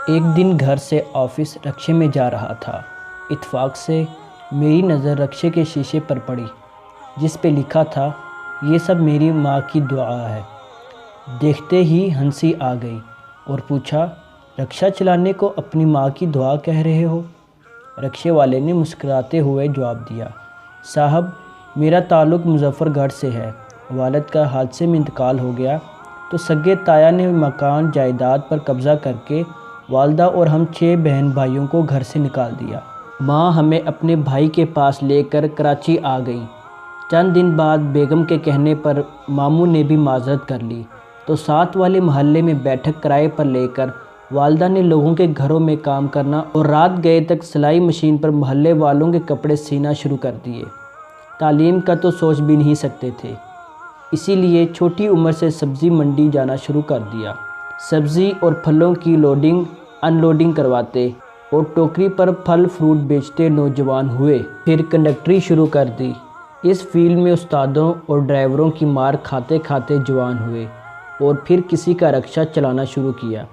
ایک دن گھر سے آفس رکشے میں جا رہا تھا۔ اتفاق سے میری نظر رکشے کے شیشے پر پڑی جس پہ لکھا تھا، یہ سب میری ماں کی دعا ہے۔ دیکھتے ہی ہنسی آ گئی اور پوچھا، رکشہ چلانے کو اپنی ماں کی دعا کہہ رہے ہو؟ رکشے والے نے مسکراتے ہوئے جواب دیا، صاحب میرا تعلق مظفر گڑھ سے ہے۔ والد کا حادثے میں انتقال ہو گیا تو سگے تایا نے مکان جائیداد پر قبضہ کر کے والدہ اور ہم 6 بہن بھائیوں کو گھر سے نکال دیا۔ ماں ہمیں اپنے بھائی کے پاس لے کر کراچی آ گئیں۔ چند دن بعد بیگم کے کہنے پر ماموں نے بھی معذرت کر لی تو ساتھ والے محلے میں بیٹھک کرائے پر لے کر والدہ نے لوگوں کے گھروں میں کام کرنا اور رات گئے تک سلائی مشین پر محلے والوں کے کپڑے سینا شروع کر دیے۔ تعلیم کا تو سوچ بھی نہیں سکتے تھے، اسی لیے چھوٹی عمر سے سبزی منڈی جانا شروع کر دیا۔ سبزی اور پھلوں کی لوڈنگ ان لوڈنگ کرواتے اور ٹوکری پر پھل فروٹ بیچتے نوجوان ہوئے۔ پھر کنڈکٹری شروع کر دی۔ اس فیلڈ میں استادوں اور ڈرائیوروں کی مار کھاتے کھاتے جوان ہوئے اور پھر کسی کا رکشہ چلانا شروع کیا۔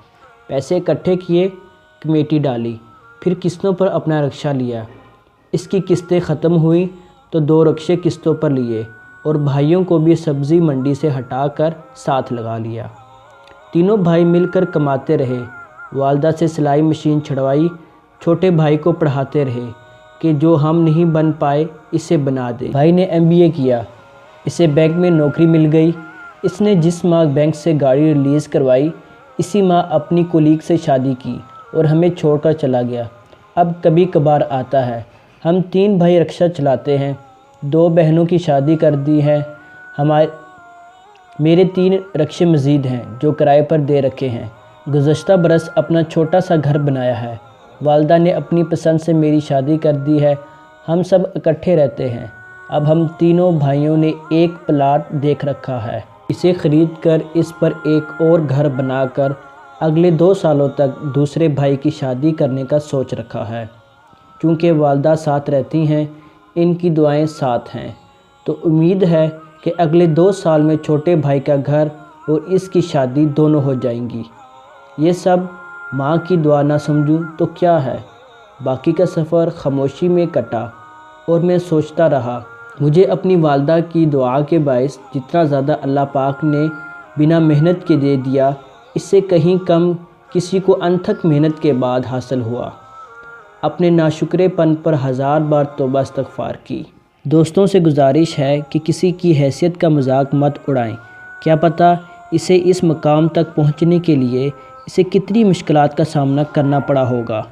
پیسے اکٹھے کیے، کمیٹی ڈالی، پھر قسطوں پر اپنا رکشہ لیا۔ اس کی قسطیں ختم ہوئیں تو 2 رکشے قسطوں پر لیے اور بھائیوں کو بھی سبزی منڈی سے ہٹا کر ساتھ لگا لیا۔ تینوں بھائی مل کر کماتے رہے۔ والدہ سے سلائی مشین چھڑوائی، چھوٹے بھائی کو پڑھاتے رہے کہ جو ہم نہیں بن پائے اسے بنا دے۔ بھائی نے MBA کیا، اسے بینک میں نوکری مل گئی۔ اس نے جس ماہ بینک سے گاڑی ریلیز کروائی اسی ماہ اپنی کولیگ سے شادی کی اور ہمیں چھوڑ کر چلا گیا۔ اب کبھی کبھار آتا ہے۔ ہم 3 بھائی رکشہ چلاتے ہیں، 2 بہنوں کی شادی کر دی ہے۔ میرے 3 رکشے مزید ہیں جو کرائے پر دے رکھے ہیں۔ گزشتہ برس اپنا چھوٹا سا گھر بنایا ہے۔ والدہ نے اپنی پسند سے میری شادی کر دی ہے۔ ہم سب اکٹھے رہتے ہیں۔ اب ہم تینوں بھائیوں نے ایک پلاٹ دیکھ رکھا ہے۔ اسے خرید کر اس پر ایک اور گھر بنا کر اگلے 2 سالوں تک دوسرے بھائی کی شادی کرنے کا سوچ رکھا ہے۔ چونکہ والدہ ساتھ رہتی ہیں، ان کی دعائیں ساتھ ہیں، تو امید ہے کہ اگلے 2 سال میں چھوٹے بھائی کا گھر اور اس کی شادی دونوں ہو جائیں گی۔ یہ سب ماں کی دعا نہ سمجھوں تو کیا ہے؟ باقی کا سفر خاموشی میں کٹا اور میں سوچتا رہا، مجھے اپنی والدہ کی دعا کے باعث جتنا زیادہ اللہ پاک نے بنا محنت کے دے دیا، اس سے کہیں کم کسی کو انتھک محنت کے بعد حاصل ہوا۔ اپنے ناشکرے پن پر 1000 بار توبہ استغفار کی۔ دوستوں سے گزارش ہے کہ کسی کی حیثیت کا مذاق مت اڑائیں، کیا پتہ اسے اس مقام تک پہنچنے کے لیے اسے کتنی مشکلات کا سامنا کرنا پڑا ہوگا۔